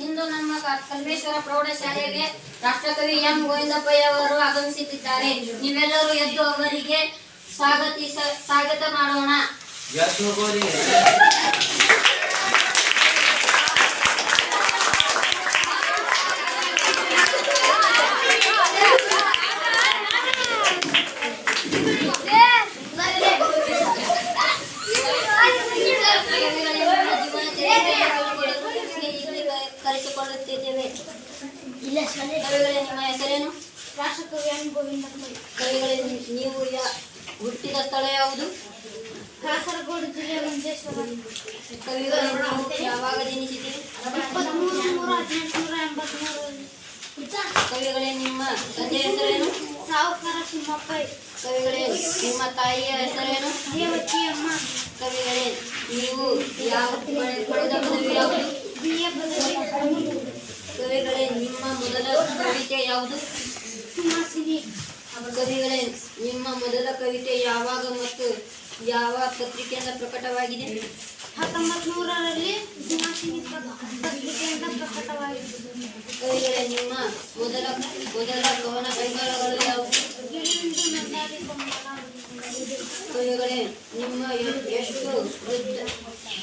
ಇಂದು ನಮ್ಮ ಕಲ್ಮೇಶ್ವರ ಪ್ರೌಢಶಾಲೆಗೆ ರಾಷ್ಟ್ರಕವಿ ಎಂ ಗೋವಿಂದಪ್ಪಯ್ಯ ಅವರು ಆಗಮಿಸುತ್ತಿದ್ದಾರೆ. ನೀವೆಲ್ಲರೂ ಎದ್ದು ಅವರಿಗೆ ಸ್ವಾಗತ ಮಾಡೋಣ. ಕರೆಸಿಕೊಳ್ಳುತ್ತಿದ್ದೇವೆ. ಕವಿಗಳೇ, ನಿಮ್ಮ ಹೆಸರೇನು? ರಾಷ್ಟ್ರಕವಿ ಎಂ ಗೋವಿಂದಪ್ಪಯ್ಯ. ಕವಿಗಳೇ, ನೀವು ಹುಟ್ಟಿದ ಸ್ಥಳ ಯಾವುದು? ಕಾಸರಗೋಡು ಜಿಲ್ಲೆ ಮಂಜೇಶ್ವರ. ಕವಿಗಳೇ, ನೀವು ಯಾವಾಗ ಜನಿಸಿದ್ದೀರಿ? 23/3/1883. ಕವಿಗಳೇ, ನಿಮ್ಮ ತಂದೆಯ ಹೆಸರೇನು? ಸಾವುಕಾರ ತಿಮ್ಮಪ್ಪಯ್ಯ. ಕವಿಗಳೇ, ನಿಮ್ಮ ತಾಯಿಯ ಹೆಸರೇನು? ದೇವಕಿ ಅಮ್ಮ. ಕವಿಗಳೇ, ನೀವು ಪಡೆದ ಪದವಿ ಯಾವುದು? BA ಪದವಿ. ಕವಿಗಳೇ, ನಿಮ್ಮ ಮೊದಲ ಕವಿತೆ ಯಾವುದು? ಸುಮಾಸಿನಿ. ಕವಿಗಳೇ, ನಿಮ್ಮ ಮೊದಲ ಕವಿತೆ ಯಾವಾಗ ಮತ್ತು ಯಾವ ಪತ್ರಿಕೆಯಿಂದ ಪ್ರಕಟವಾಗಿದೆ? 1900ರಲ್ಲಿ ಸುಮಾಸಿನಿ ಪತ್ರಿಕೆಯಿಂದ ಪ್ರಕಟವಾಗಿದೆ. ಕವಿಗಳೇ, ನಿಮ್ಮ ಮೊದಲ ಕವನ ಸಂಕಲನಗಳು ಯಾವುವು? ಗಿಳಿಯುಂಡು ನನ್ನಾರಿ ಕೊಂಬಲ. ಕವಿಗಳೇ, ನಿಮ್ಮ ಎಷ್ಟು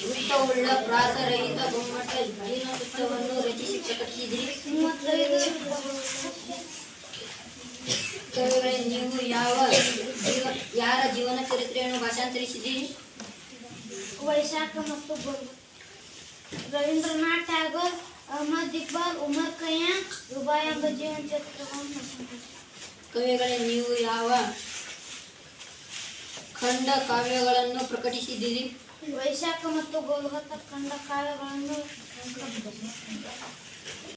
ವೃತ್ತವುಳ್ಳ ಪ್ರಾಸರಹಿತ ಗೊಮ್ಮಟ ಜೀವನವೃತ್ತವನ್ನು ರಚಿಸಿ ಪ್ರಕಟಿಸಿದಿರಿ? 35. ಕವಿಗಳೇ, ನೀವು ಯಾರ ಜೀವನ ಚರಿತ್ರೆಯನ್ನು ಭಾಷಾಂತರಿಸಿದಿರಿ? ವೈಶಾಖ ಮತ್ತು ಗೋರು. ರವೀಂದ್ರನಾಥ್ ಟ್ಯಾಗೋರ್, ಅಹಮದ್ ಇಕ್ಬಾಲ್, ಉಮರ್ ಖಯ್ಯಾಮ್, ರುಬಾಯಿ ಎಂಬ ಜೀವನ ಚರಿತ್ರೆಗಳನ್ನು ಭಾಷಾಂತರಿಸಿದರು. ಕವಿಗಳೇ, ನೀವು ಯಾವ ಖಂಡ ಕಾವ್ಯಗಳನ್ನು ಪ್ರಕಟಿಸಿದಿರಿ? ವೈಶಾಖ ಮತ್ತು ಗೋಲ್ಗತ ಖಂಡ ಕಾವ್ಯಗಳನ್ನು